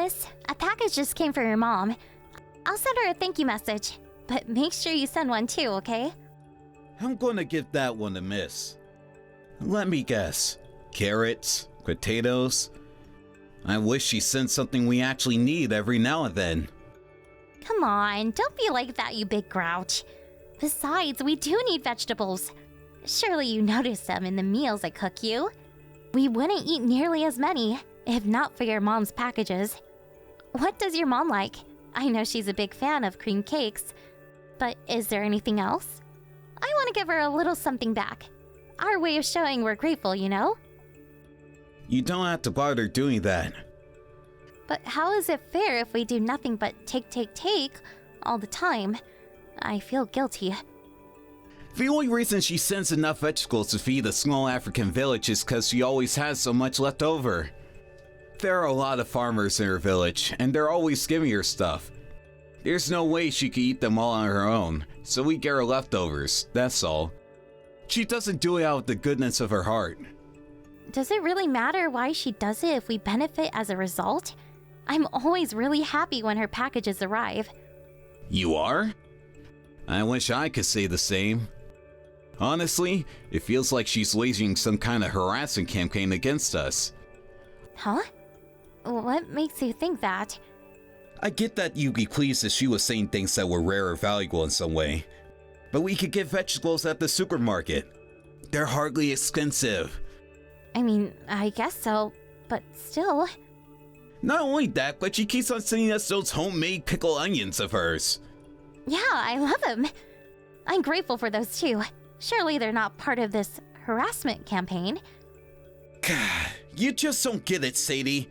Louis, a package just came for your mom. I'll send her a thank you message, but make sure you send one too, okay? I'm gonna give that one a miss. Let me guess. Carrots? Potatoes? I wish she sent something we actually need every now and then. Come on, don't be like that, you big grouch. Besides, we do need vegetables. Surely you notice them in the meals I cook you. We wouldn't eat nearly as many, if not for your mom's packages. What does your mom like? I know she's a big fan of cream cakes, but is there anything else? I want to give her a little something back. Our way of showing we're grateful, you know? You don't have to bother doing that. But how is it fair if we do nothing but take all the time? I feel guilty. The only reason she sends enough vegetables to feed a small African village is because she always has so much left over. There are a lot of farmers in her village, and they're always giving her stuff. There's no way she could eat them all on her own, so we get her leftovers, that's all. She doesn't do it out of the goodness of her heart. Does it really matter why she does it if we benefit as a result? I'm always really happy when her packages arrive. You are? I wish I could say the same. Honestly, it feels like she's waging some kind of harassment campaign against us. Huh? What makes you think that? I get that you'd be pleased if she was saying things that were rare or valuable in some way. But we could get vegetables at the supermarket. They're hardly expensive. I mean, I guess so, but still. Not only that, but she keeps on sending us those homemade pickled onions of hers. Yeah, I love them. I'm grateful for those too. Surely they're not part of this harassment campaign. God, you just don't get it, Sadie.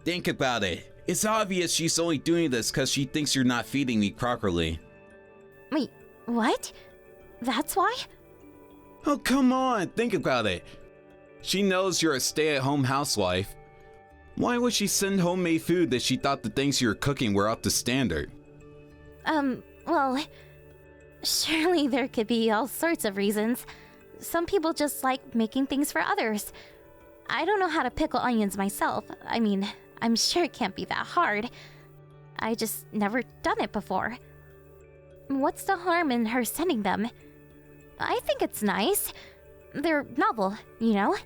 Think about it. It's obvious she's only doing this because she thinks you're not feeding me properly. Wait, what? That's why? Oh, come on, think about it. She knows you're a stay-at-home housewife. Why would she send homemade food that she thought the things you were cooking were up to standard? Well, surely there could be all sorts of reasons. Some people just like making things for others. I don't know how to pickle onions myself. I mean, I'm sure it can't be that hard. I just never done it before. What's the harm in her sending them? I think it's nice. They're novel, you know?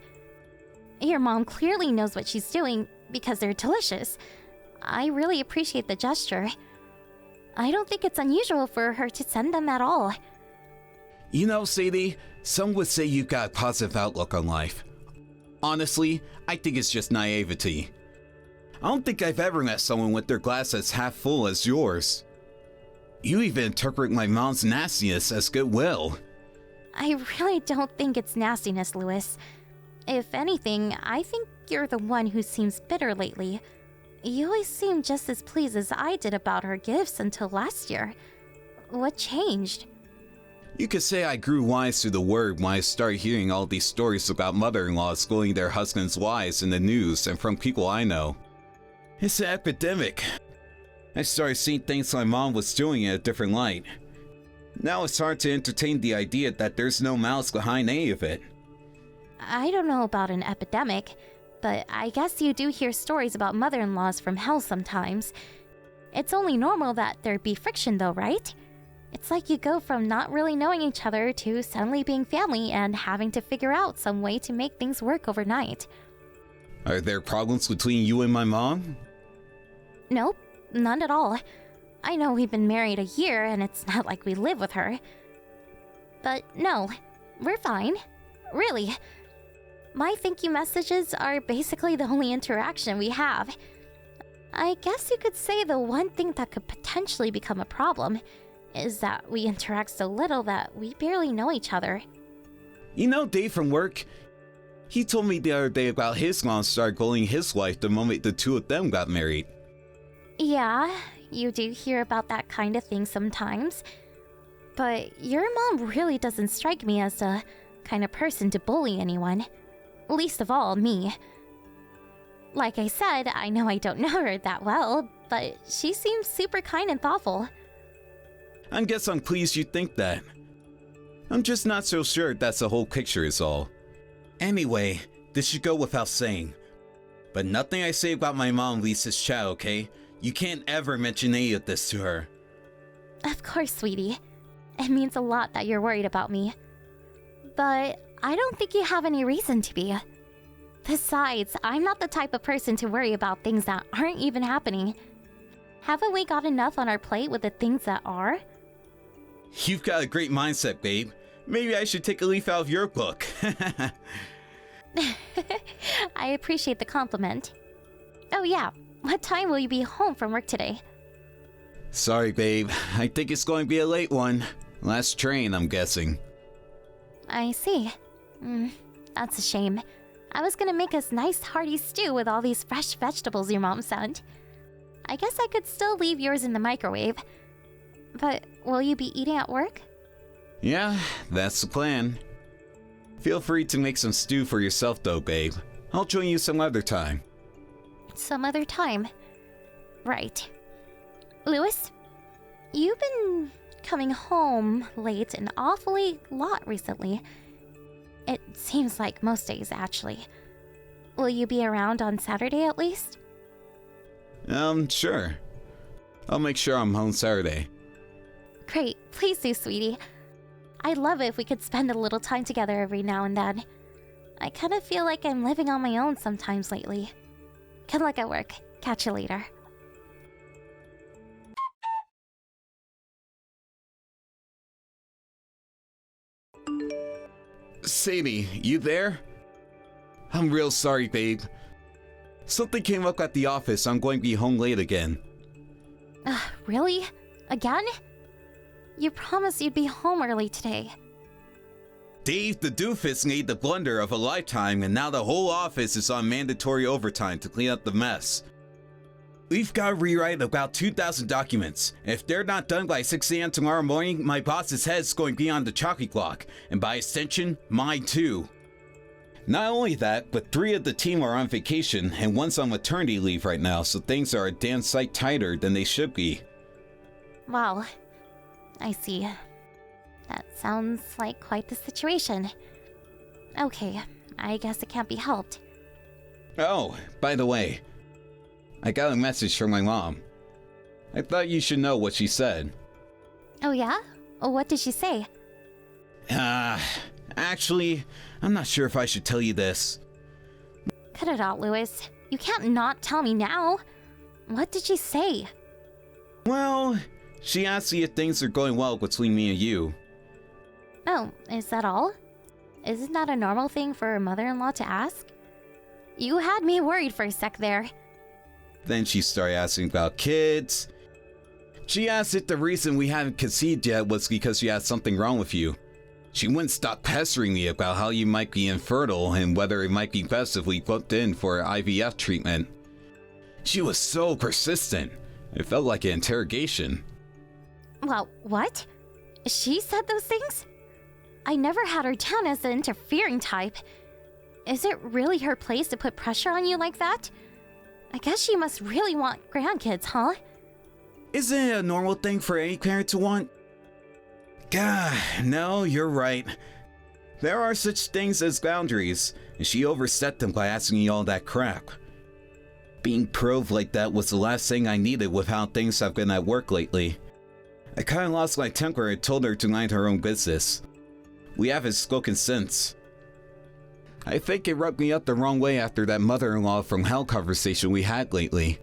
Your mom clearly knows what she's doing because they're delicious. I really appreciate the gesture. I don't think it's unusual for her to send them at all. You know, Sadie, some would say you've got a positive outlook on life. Honestly, I think it's just naivety. I don't think I've ever met someone with their glass as half full as yours. You even interpret my mom's nastiness as goodwill. I really don't think it's nastiness, Louis. If anything, I think you're the one who seems bitter lately. You always seemed just as pleased as I did about her gifts until last year. What changed? You could say I grew wise to the word when I started hearing all these stories about mother-in-laws schooling their husbands' wives in the news and from people I know. It's an epidemic. I started seeing things my mom was doing in a different light. Now it's hard to entertain the idea that there's no malice behind any of it. I don't know about an epidemic, but I guess you do hear stories about mother-in-laws from hell sometimes. It's only normal that there'd be friction though, right? It's like you go from not really knowing each other to suddenly being family and having to figure out some way to make things work overnight. Are there problems between you and my mom? Nope, none at all. I know we've been married a year and it's not like we live with her. But no, we're fine. Really. My thank you messages are basically the only interaction we have. I guess you could say the one thing that could potentially become a problem is that we interact so little that we barely know each other. You know Dave from work? He told me the other day about his mom started bullying his wife the moment the two of them got married. Yeah, you do hear about that kind of thing sometimes. But your mom really doesn't strike me as the kind of person to bully anyone. Least of all, me. Like I said, I know I don't know her that well, but she seems super kind and thoughtful. I guess I'm pleased you think that. I'm just not so sure that's the whole picture is all. Anyway, this should go without saying. But nothing I say about my mom leaves his chat, okay? You can't ever mention any of this to her. Of course, sweetie. It means a lot that you're worried about me. But I don't think you have any reason to be. Besides, I'm not the type of person to worry about things that aren't even happening. Haven't we got enough on our plate with the things that are? You've got a great mindset, babe. Maybe I should take a leaf out of your book. I appreciate the compliment. Oh yeah, what time will you be home from work today? Sorry, babe. I think it's going to be a late one. Last train, I'm guessing. I see. That's a shame. I was gonna make us nice hearty stew with all these fresh vegetables your mom sent. I guess I could still leave yours in the microwave. But will you be eating at work? Yeah, that's the plan. Feel free to make some stew for yourself though, babe. I'll join you some other time. Some other time. Right. Lewis, you've been coming home late an awfully lot recently. It seems like most days, actually. Will you be around on Saturday at least? Sure. I'll make sure I'm home Saturday. Great, please do, sweetie. I'd love it if we could spend a little time together every now and then. I kind of feel like I'm living on my own sometimes lately. Good luck at work. Catch you later. Sadie, you there? I'm real sorry, babe. Something came up at the office. I'm going to be home late again. Really? Again? You promised you'd be home early today. Dave the doofus made the blunder of a lifetime, and now the whole office is on mandatory overtime to clean up the mess. We've got to rewrite about 2,000 documents. If they're not done by 6 a.m. tomorrow morning, my boss's head's going to be on the chocky clock, and by extension, mine too. Not only that, but 3 of the team are on vacation, and 1's on maternity leave right now, so things are a damn sight tighter than they should be. Wow. I see. That sounds like quite the situation. Okay, I guess it can't be helped. Oh, by the way, I got a message from my mom. I thought you should know what she said. Oh yeah? What did she say? Actually, I'm not sure if I should tell you this. Cut it out, Lewis. You can't not tell me now. What did she say? Well, she asked me if things are going well between me and you. Oh, is that all? Isn't that a normal thing for a mother-in-law to ask? You had me worried for a sec there. Then she started asking about kids. She asked if the reason we hadn't conceived yet was because you had something wrong with you. She wouldn't stop pestering me about how you might be infertile and whether it might be best if we booked in for IVF treatment. She was so persistent. It felt like an interrogation. Well, what? She said those things? I never had her down as the interfering type. Is it really her place to put pressure on you like that? I guess she must really want grandkids, huh? Isn't it a normal thing for any parent to want? Gah, no, you're right. There are such things as boundaries, and she overstepped them by asking me all that crap. Being probed like that was the last thing I needed with how things have been at work lately. I kinda lost my temper and told her to mind her own business. We haven't spoken since. I think it rubbed me up the wrong way after that mother-in-law from hell conversation we had lately.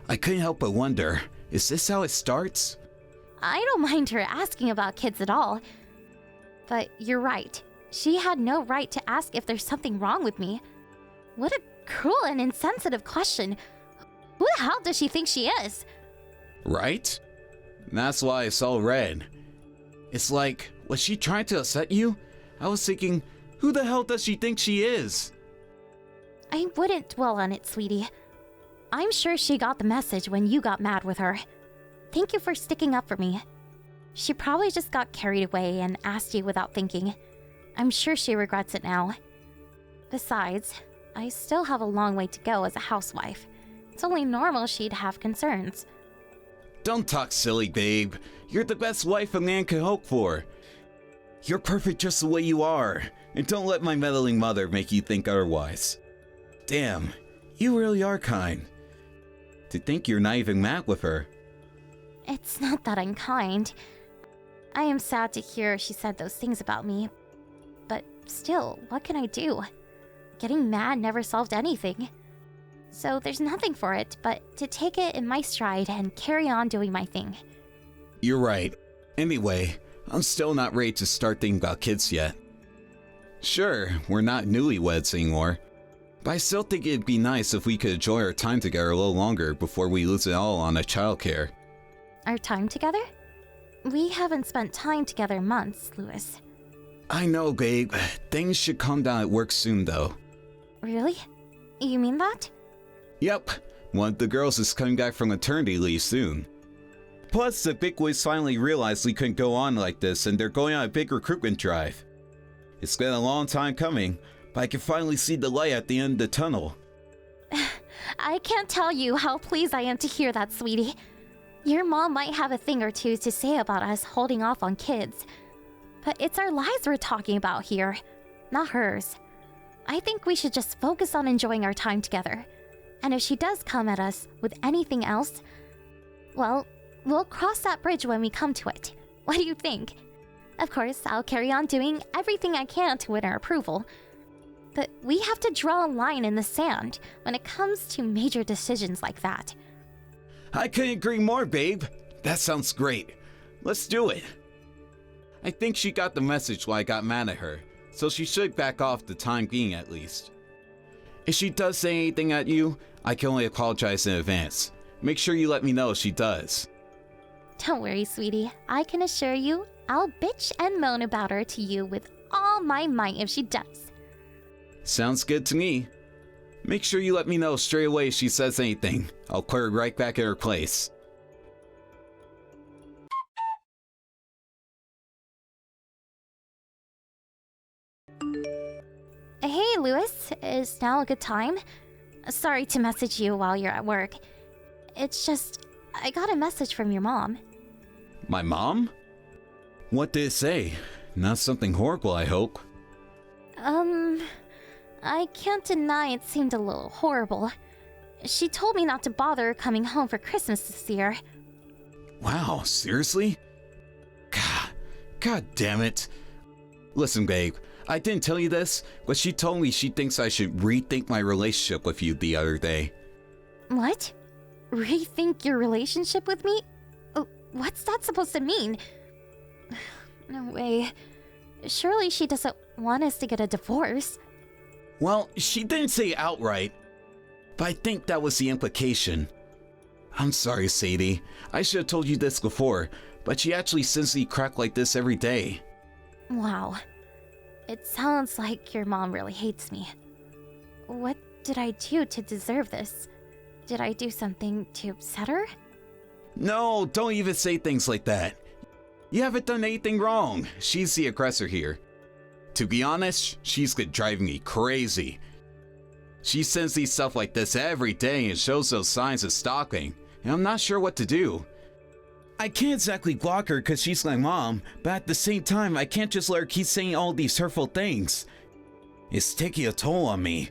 I couldn't help but wonder, is this how it starts? I don't mind her asking about kids at all. But you're right. She had no right to ask if there's something wrong with me. What a cruel and insensitive question. Who the hell does she think she is? Right? That's why it's all red. It's like, was she trying to upset you? I was thinking, who the hell does she think she is? I wouldn't dwell on it, sweetie. I'm sure she got the message when you got mad with her. Thank you for sticking up for me. She probably just got carried away and asked you without thinking. I'm sure she regrets it now. Besides, I still have a long way to go as a housewife. It's only normal she'd have concerns. Don't talk silly, babe. You're the best wife a man could hope for. You're perfect just the way you are, and don't let my meddling mother make you think otherwise. Damn, You really are kind. To think you're not even mad with her. It's not that I'm kind. I am sad to hear she said those things about me. But still, what can I do? Getting mad never solved anything. So there's nothing for it but to take it in my stride and carry on doing my thing. You're right. Anyway, I'm still not ready to start thinking about kids yet. Sure, we're not newlyweds anymore, but I still think it'd be nice if we could enjoy our time together a little longer before we lose it all on a childcare. Our time together? We haven't spent time together in months, Louis. I know, babe. Things should calm down at work soon, though. Really? You mean that? Yep. One of the girls is coming back from maternity leave soon. Plus, the bigwigs finally realized we couldn't go on like this, and they're going on a big recruitment drive. It's been a long time coming, but I can finally see the light at the end of the tunnel. I can't tell you how pleased I am to hear that, sweetie. Your mom might have a thing or two to say about us holding off on kids, but it's our lives we're talking about here, not hers. I think we should just focus on enjoying our time together. And if she does come at us with anything else, well, we'll cross that bridge when we come to it. What do you think? Of course, I'll carry on doing everything I can to win her approval. But we have to draw a line in the sand when it comes to major decisions like that. I couldn't agree more, babe. That sounds great. Let's do it. I think she got the message why I got mad at her, so she should back off the time being at least. If she does say anything at you, I can only apologize in advance. Make sure you let me know if she does. Don't worry, sweetie. I can assure you, I'll bitch and moan about her to you with all my might if she does. Sounds good to me. Make sure you let me know straight away if she says anything. I'll put her right back in her place. Hey, Louis. Is now a good time? Sorry to message you while you're at work. It's just, I got a message from your mom. My mom? What did it say? Not something horrible, I hope. I can't deny it seemed a little horrible. She told me not to bother coming home for Christmas this year. Wow, seriously? God damn it. Listen, babe, I didn't tell you this, but she told me she thinks I should rethink my relationship with you the other day. What? Rethink your relationship with me? What's that supposed to mean? No way. Surely she doesn't want us to get a divorce. Well, she didn't say outright, but I think that was the implication. I'm sorry, Sadie. I should have told you this before, but she actually sends me crap like this every day. Wow. It sounds like your mom really hates me. What did I do to deserve this? Did I do something to upset her? No, don't even say things like that. You haven't done anything wrong. She's the aggressor here. To be honest, she's driving me crazy. She sends me stuff like this every day and shows those signs of stalking, and I'm not sure what to do. I can't exactly block her because she's my mom, but at the same time, I can't just let her keep saying all these hurtful things. It's taking a toll on me.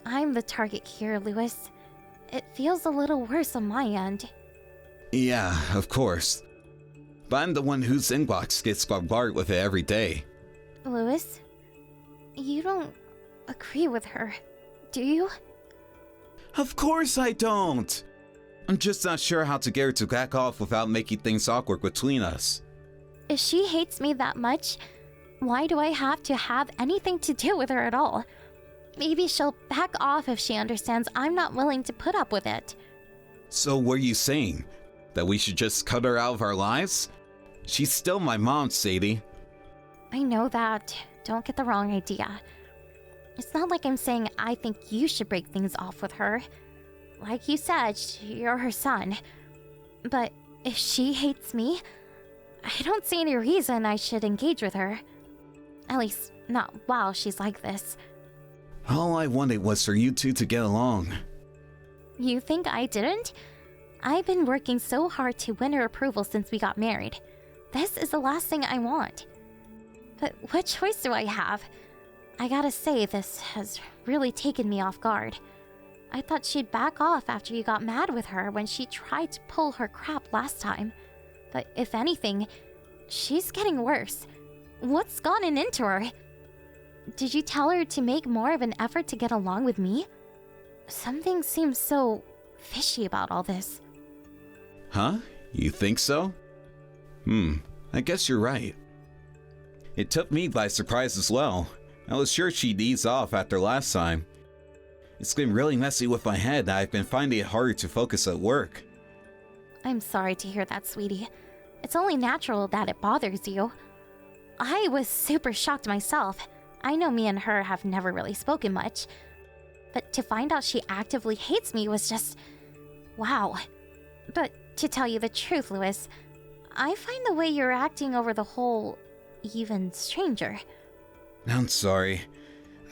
I'm the target here, Louis. It feels a little worse on my end. Yeah, of course. But I'm the one whose inbox gets bombarded with it every day. Louis, you don't agree with her, do you? Of course I don't! I'm just not sure how to get her to back off without making things awkward between us. If she hates me that much, why do I have to have anything to do with her at all? Maybe she'll back off if she understands I'm not willing to put up with it. So what are you saying? That we should just cut her out of our lives? She's still my mom, Sadie. I know that. Don't get the wrong idea. It's not like I'm saying I think you should break things off with her. Like you said, you're her son. But if she hates me, I don't see any reason I should engage with her. At least, not while she's like this. All I wanted was for you two to get along. You think I didn't? I've been working so hard to win her approval since we got married. This is the last thing I want. But what choice do I have? I gotta say, this has really taken me off guard. I thought she'd back off after you got mad with her when she tried to pull her crap last time. But if anything, she's getting worse. What's gotten into her? Did you tell her to make more of an effort to get along with me? Something seems so fishy about all this. Huh? You think so? I guess you're right. It took me by surprise as well. I was sure she'd ease off after last time. It's been really messy with my head. I've been finding it harder to focus at work. I'm sorry to hear that, sweetie. It's only natural that it bothers you. I was super shocked myself. I know me and her have never really spoken much. But to find out she actively hates me was just... wow. But to tell you the truth, Louis, I find the way you're acting over the whole... even stranger. I'm sorry.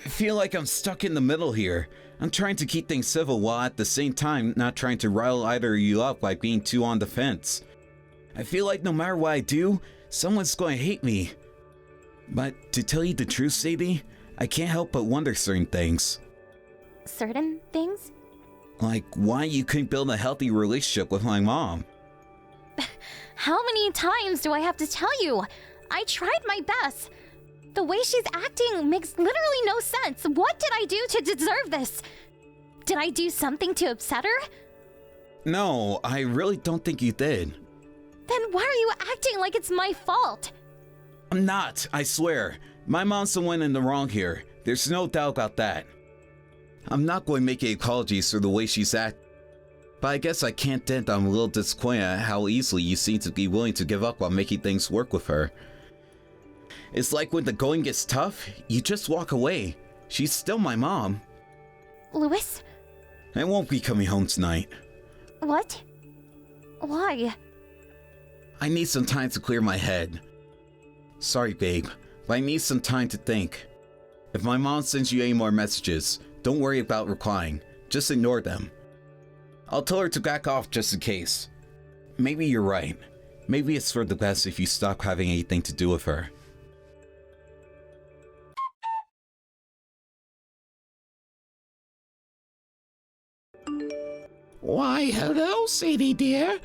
I feel like I'm stuck in the middle here. I'm trying to keep things civil while at the same time not trying to rile either of you up by being too on the fence. I feel like no matter what I do, someone's going to hate me. But to tell you the truth, Sadie, I can't help but wonder certain things. Certain things? Like why you couldn't build a healthy relationship with my mom. How many times do I have to tell you? I tried my best. The way she's acting makes literally no sense. What did I do to deserve this? Did I do something to upset her? No, I really don't think you did. Then why are you acting like it's my fault? I'm not, I swear. My mom's the one in the wrong here. There's no doubt about that. I'm not going to make any apologies for the way she's acting. But I guess I can't deny I'm a little disappointed at how easily you seem to be willing to give up on making things work with her. It's like when the going gets tough, you just walk away. She's still my mom. Louis? I won't be coming home tonight. What? Why? I need some time to clear my head. Sorry, babe, but I need some time to think. If my mom sends you any more messages, don't worry about replying. Just ignore them. I'll tell her to back off just in case. Maybe you're right. Maybe it's for the best if you stop having anything to do with her. Why, hello, Sadie dear.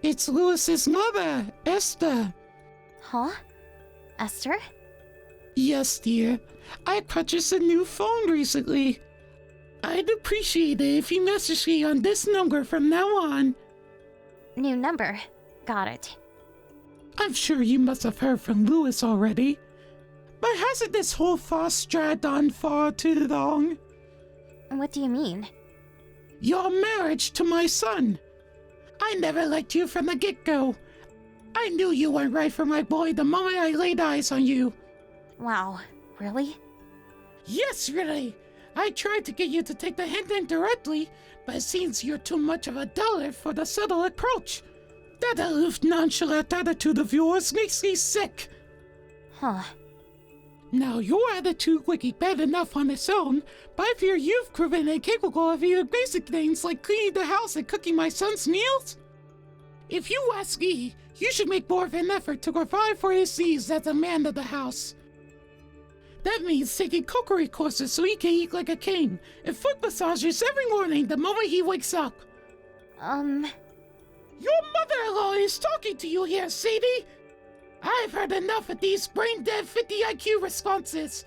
It's Louis's mother, Esther. Huh? Esther? Yes, dear. I purchased a new phone recently. I'd appreciate it if you message me on this number from now on. New number. Got it. I'm sure you must have heard from Louis already. But hasn't this whole farce dragged on far too long? What do you mean? Your marriage to my son. I never liked you from the get-go. I knew you weren't right for my boy the moment I laid eyes on you. Wow, really? Yes, really. I tried to get you to take the hint indirectly, but it seems you're too much of a dullard for the subtle approach. That aloof, nonchalant attitude of yours makes me sick. Huh. Now, your attitude would be bad enough on its own, but I fear you've proven incapable of even basic things like cleaning the house and cooking my son's meals. If you ask me, you should make more of an effort to provide for his needs as a man of the house. That means taking cookery courses so he can eat like a king, and foot massages every morning the moment he wakes up. Your mother-in-law is talking to you here, Sadie. I've heard enough of these brain-dead 50 IQ responses.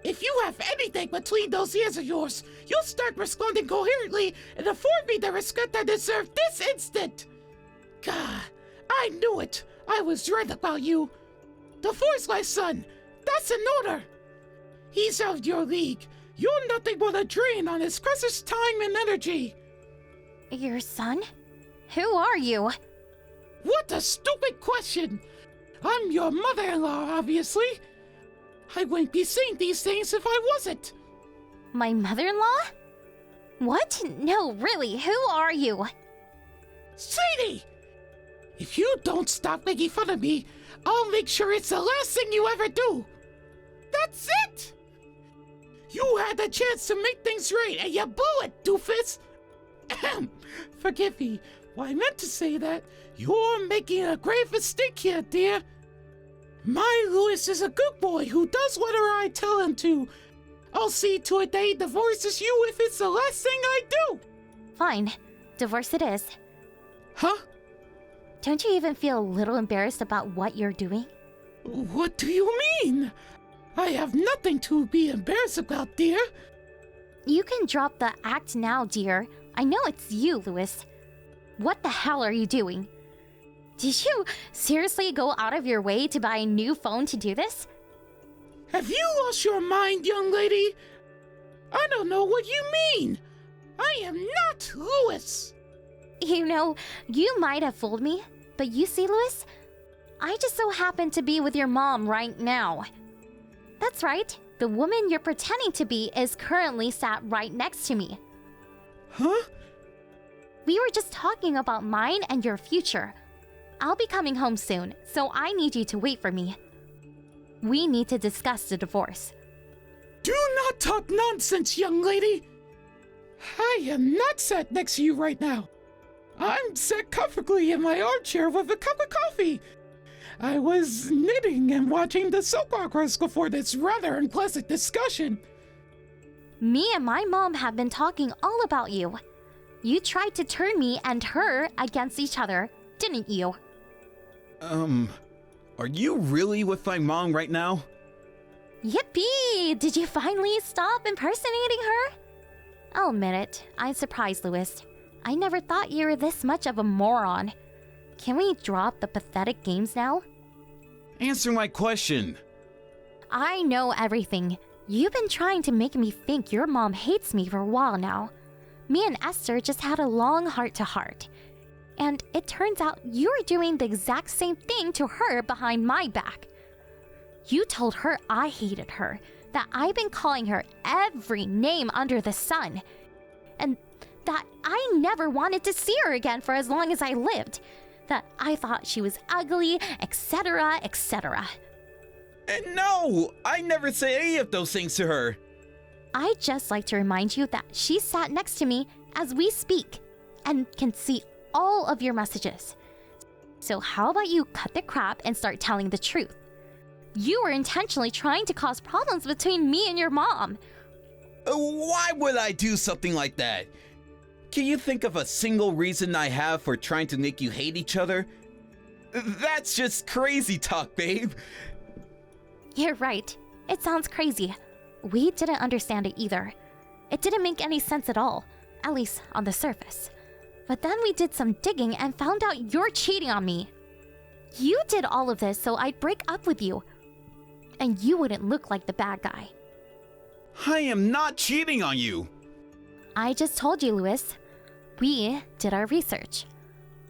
If you have anything between those ears of yours, you'll start responding coherently and afford me the respect I deserve this instant. God, I knew it. I was right about you. Divorce my son. That's an order. He's out of your league. You're nothing but a drain on his precious time and energy. Your son? Who are you? What a stupid question. I'm your mother-in-law, obviously. I wouldn't be saying these things if I wasn't. My mother-in-law? What? No, really, who are you? Sadie! If you don't stop making fun of me, I'll make sure it's the last thing you ever do. That's it! You had the chance to make things right, and you blew it, doofus! Forgive me. Well, I meant to say that. You're making a grave mistake here, dear. My Louis is a good boy who does whatever I tell him to. I'll see to it that he divorces you if it's the last thing I do. Fine. Divorce it is. Huh? Don't you even feel a little embarrassed about what you're doing? What do you mean? I have nothing to be embarrassed about, dear. You can drop the act now, dear. I know it's you, Louis. What the hell are you doing? Did you seriously go out of your way to buy a new phone to do this? Have you lost your mind, young lady? I don't know what you mean. I am not Louis. You know, you might have fooled me, but you see, Louis, I just so happen to be with your mom right now. That's right. The woman you're pretending to be is currently sat right next to me. Huh? We were just talking about mine and your future. I'll be coming home soon, so I need you to wait for me. We need to discuss the divorce. Do not talk nonsense, young lady. I am not sat next to you right now. I'm sat comfortably in my armchair with a cup of coffee. I was knitting and watching the soap operas before this rather unpleasant discussion. Me and my mom have been talking all about you. You tried to turn me and her against each other, didn't you? Are you really with my mom right now? Yippee! Did you finally stop impersonating her? I'll admit it, I'm surprised, Louis. I never thought you were this much of a moron. Can we drop the pathetic games now? Answer my question. I know everything. You've been trying to make me think your mom hates me for a while now. Me and Esther just had a long heart-to-heart. And it turns out you're doing the exact same thing to her behind my back. You told her I hated her, that I've been calling her every name under the sun, and that I never wanted to see her again for as long as I lived, that I thought she was ugly, etc., etc. No, I never say any of those things to her. I'd just like to remind you that she sat next to me as we speak and can see all of your messages. So how about you cut the crap and start telling the truth? You were intentionally trying to cause problems between me and your mom. Why would I do something like that? Can you think of a single reason I have for trying to make you hate each other? That's just crazy talk, babe. You're right. It sounds crazy. We didn't understand it either. It didn't make any sense at all, at least on the surface. But then we did some digging and found out you're cheating on me. You did all of this so I'd break up with you, and you wouldn't look like the bad guy. I am not cheating on you. I just told you, Louis. We did our research.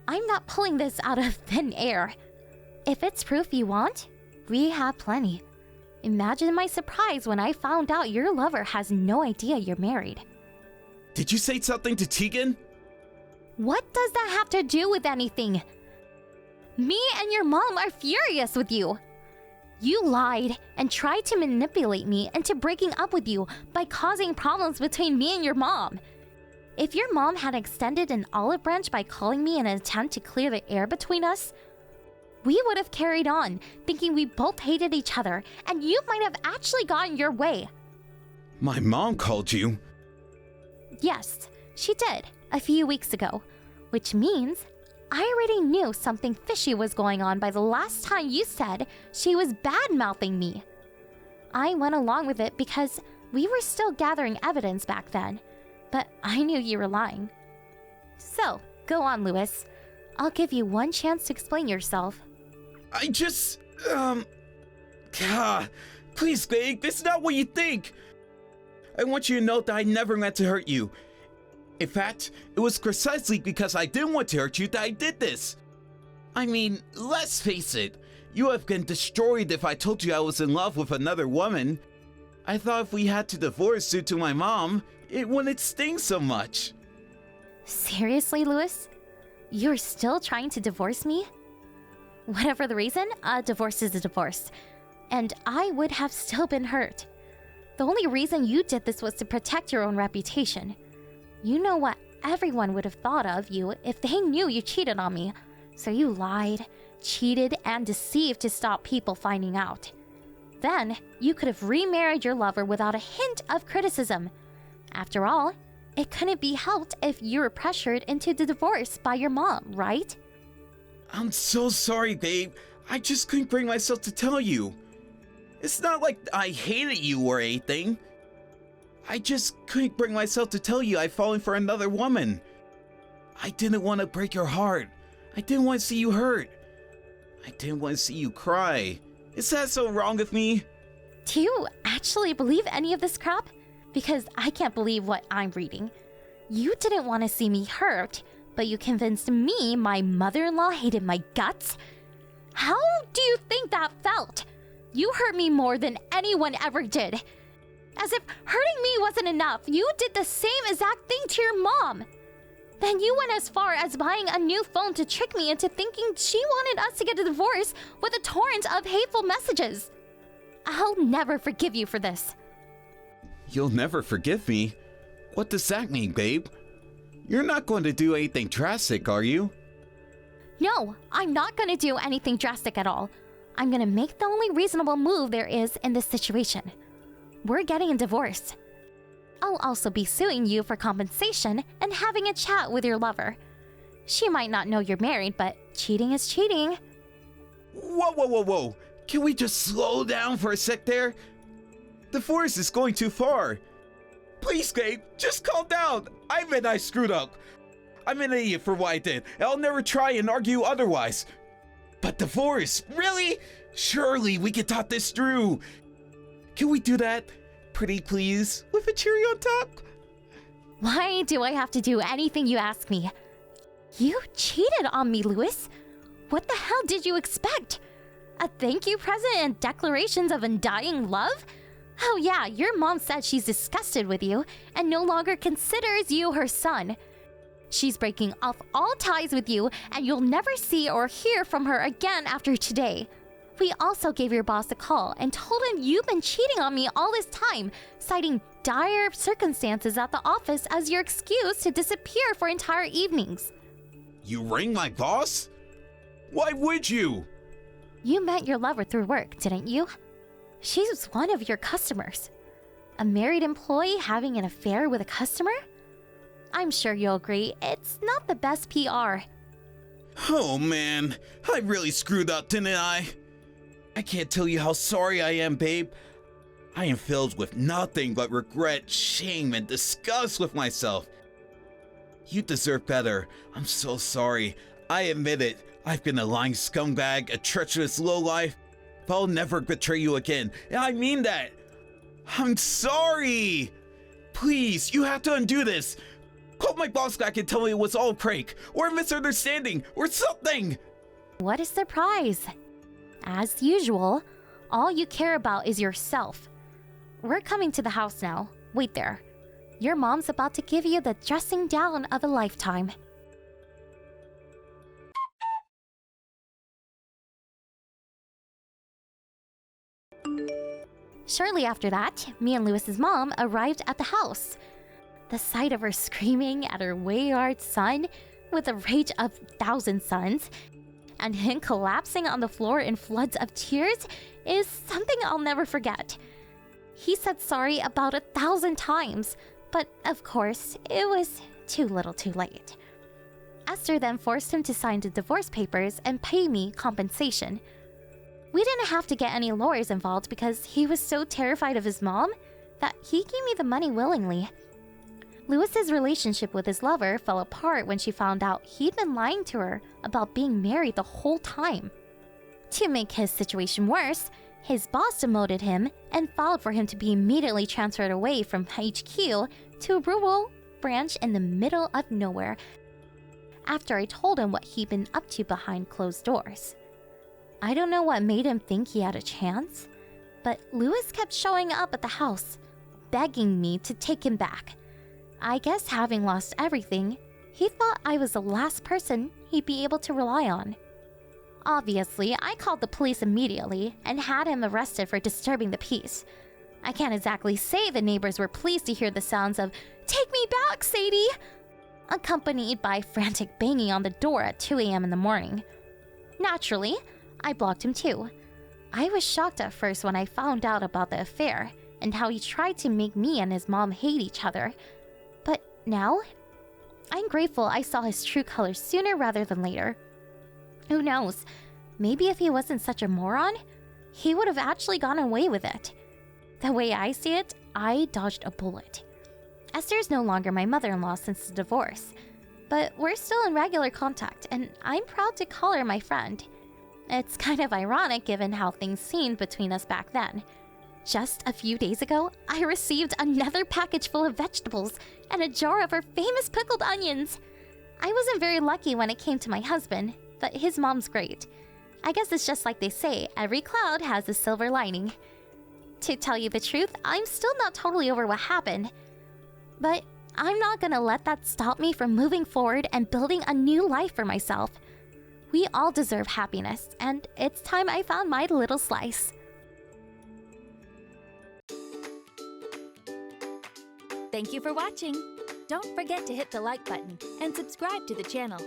I'm not pulling this out of thin air. If it's proof you want, we have plenty. Imagine my surprise when I found out your lover has no idea you're married. Did you say something to Tegan? What does that have to do with anything? Me and your mom are furious with you. You lied and tried to manipulate me into breaking up with you by causing problems between me and your mom. If your mom had extended an olive branch by calling me in an attempt to clear the air between us, we would have carried on, thinking we both hated each other, and you might have actually gotten your way. My mom called you? Yes, she did, a few weeks ago, which means I already knew something fishy was going on by the last time you said she was bad-mouthing me. I went along with it because we were still gathering evidence back then, but I knew you were lying. So, go on, Louis. I'll give you one chance to explain yourself. I just, please, babe, it's not what you think. I want you to know that I never meant to hurt you. In fact, it was precisely because I didn't want to hurt you that I did this. I mean, let's face it, you would have been destroyed if I told you I was in love with another woman. I thought if we had to divorce due to my mom, it wouldn't sting so much. Seriously, Louis? You're still trying to divorce me? Whatever the reason, a divorce is a divorce. And I would have still been hurt. The only reason you did this was to protect your own reputation. You know what everyone would have thought of you if they knew you cheated on me. So you lied, cheated, and deceived to stop people finding out. Then, you could have remarried your lover without a hint of criticism. After all, it couldn't be helped if you were pressured into the divorce by your mom, right? I'm so sorry, babe. I just couldn't bring myself to tell you. It's not like I hated you or anything. I just couldn't bring myself to tell you I've fallen for another woman. I didn't want to break your heart. I didn't want to see you hurt. I didn't want to see you cry. Is that so wrong of me? Do you actually believe any of this crap? Because I can't believe what I'm reading. You didn't want to see me hurt, but you convinced me my mother-in-law hated my guts? How do you think that felt? You hurt me more than anyone ever did. As if hurting me wasn't enough, you did the same exact thing to your mom. Then you went as far as buying a new phone to trick me into thinking she wanted us to get a divorce with a torrent of hateful messages. I'll never forgive you for this. You'll never forgive me? What does that mean, babe? You're not going to do anything drastic, are you? No, I'm not going to do anything drastic at all. I'm going to make the only reasonable move there is in this situation. We're getting a divorce. I'll also be suing you for compensation and having a chat with your lover. She might not know you're married, but cheating is cheating. Whoa. Can we just slow down for a sec there? Divorce is going too far. Please, babe, just calm down. I admit I screwed up. I'm an idiot for what I did, and I'll never try and argue otherwise. But divorce? Really? Surely we can talk this through. Can we do that? Pretty please, with a cherry on top? Why do I have to do anything you ask me? You cheated on me, Louis. What the hell did you expect? A thank you present and declarations of undying love? Oh yeah, your mom said she's disgusted with you and no longer considers you her son. She's breaking off all ties with you and you'll never see or hear from her again after today. We also gave your boss a call and told him you've been cheating on me all this time, citing dire circumstances at the office as your excuse to disappear for entire evenings. You rang my boss? Why would you? You met your lover through work, didn't you? She's one of your customers. A married employee having an affair with a customer? I'm sure you'll agree, it's not the best PR. Oh man, I really screwed up, didn't I? I can't tell you how sorry I am, babe. I am filled with nothing but regret, shame, and disgust with myself. You deserve better. I'm so sorry. I admit it. I've been a lying scumbag, a treacherous lowlife, but I'll never betray you again, and I mean that. I'm sorry. Please, you have to undo this. Call my boss back and tell me it was all a prank, or a misunderstanding, or something. What a surprise. As usual, all you care about is yourself. We're coming to the house now. Wait there. Your mom's about to give you the dressing down of a lifetime. Shortly after that, me and Louis's mom arrived at the house. The sight of her screaming at her wayward son with the rage of 1,000 sons, and him collapsing on the floor in floods of tears, is something I'll never forget. He said sorry about 1,000 times, but of course, it was too little too late. Esther then forced him to sign the divorce papers and pay me compensation. We didn't have to get any lawyers involved because he was so terrified of his mom that he gave me the money willingly. Louis's relationship with his lover fell apart when she found out he'd been lying to her about being married the whole time. To make his situation worse, his boss demoted him and filed for him to be immediately transferred away from HQ to a rural branch in the middle of nowhere after I told him what he'd been up to behind closed doors. I don't know what made him think he had a chance, but Louis kept showing up at the house, begging me to take him back. I guess having lost everything, he thought I was the last person he'd be able to rely on. Obviously, I called the police immediately and had him arrested for disturbing the peace. I can't exactly say the neighbors were pleased to hear the sounds of "Take me back, Sadie!" accompanied by frantic banging on the door at 2 a.m. in the morning. Naturally, I blocked him too. I was shocked at first when I found out about the affair and how he tried to make me and his mom hate each other. But now, I'm grateful I saw his true colors sooner rather than later. Who knows? Maybe if he wasn't such a moron, he would have actually gone away with it. The way I see it, I dodged a bullet. Esther is no longer my mother-in-law since the divorce, but we're still in regular contact, and I'm proud to call her my friend. It's kind of ironic given how things seemed between us back then. Just a few days ago, I received another package full of vegetables and a jar of her famous pickled onions. I wasn't very lucky when it came to my husband, but his mom's great. I guess it's just like they say, every cloud has a silver lining. To tell you the truth, I'm still not totally over what happened. But I'm not gonna let that stop me from moving forward and building a new life for myself. We all deserve happiness, and it's time I found my little slice. Thank you for watching. Don't forget to hit the like button and subscribe to the channel.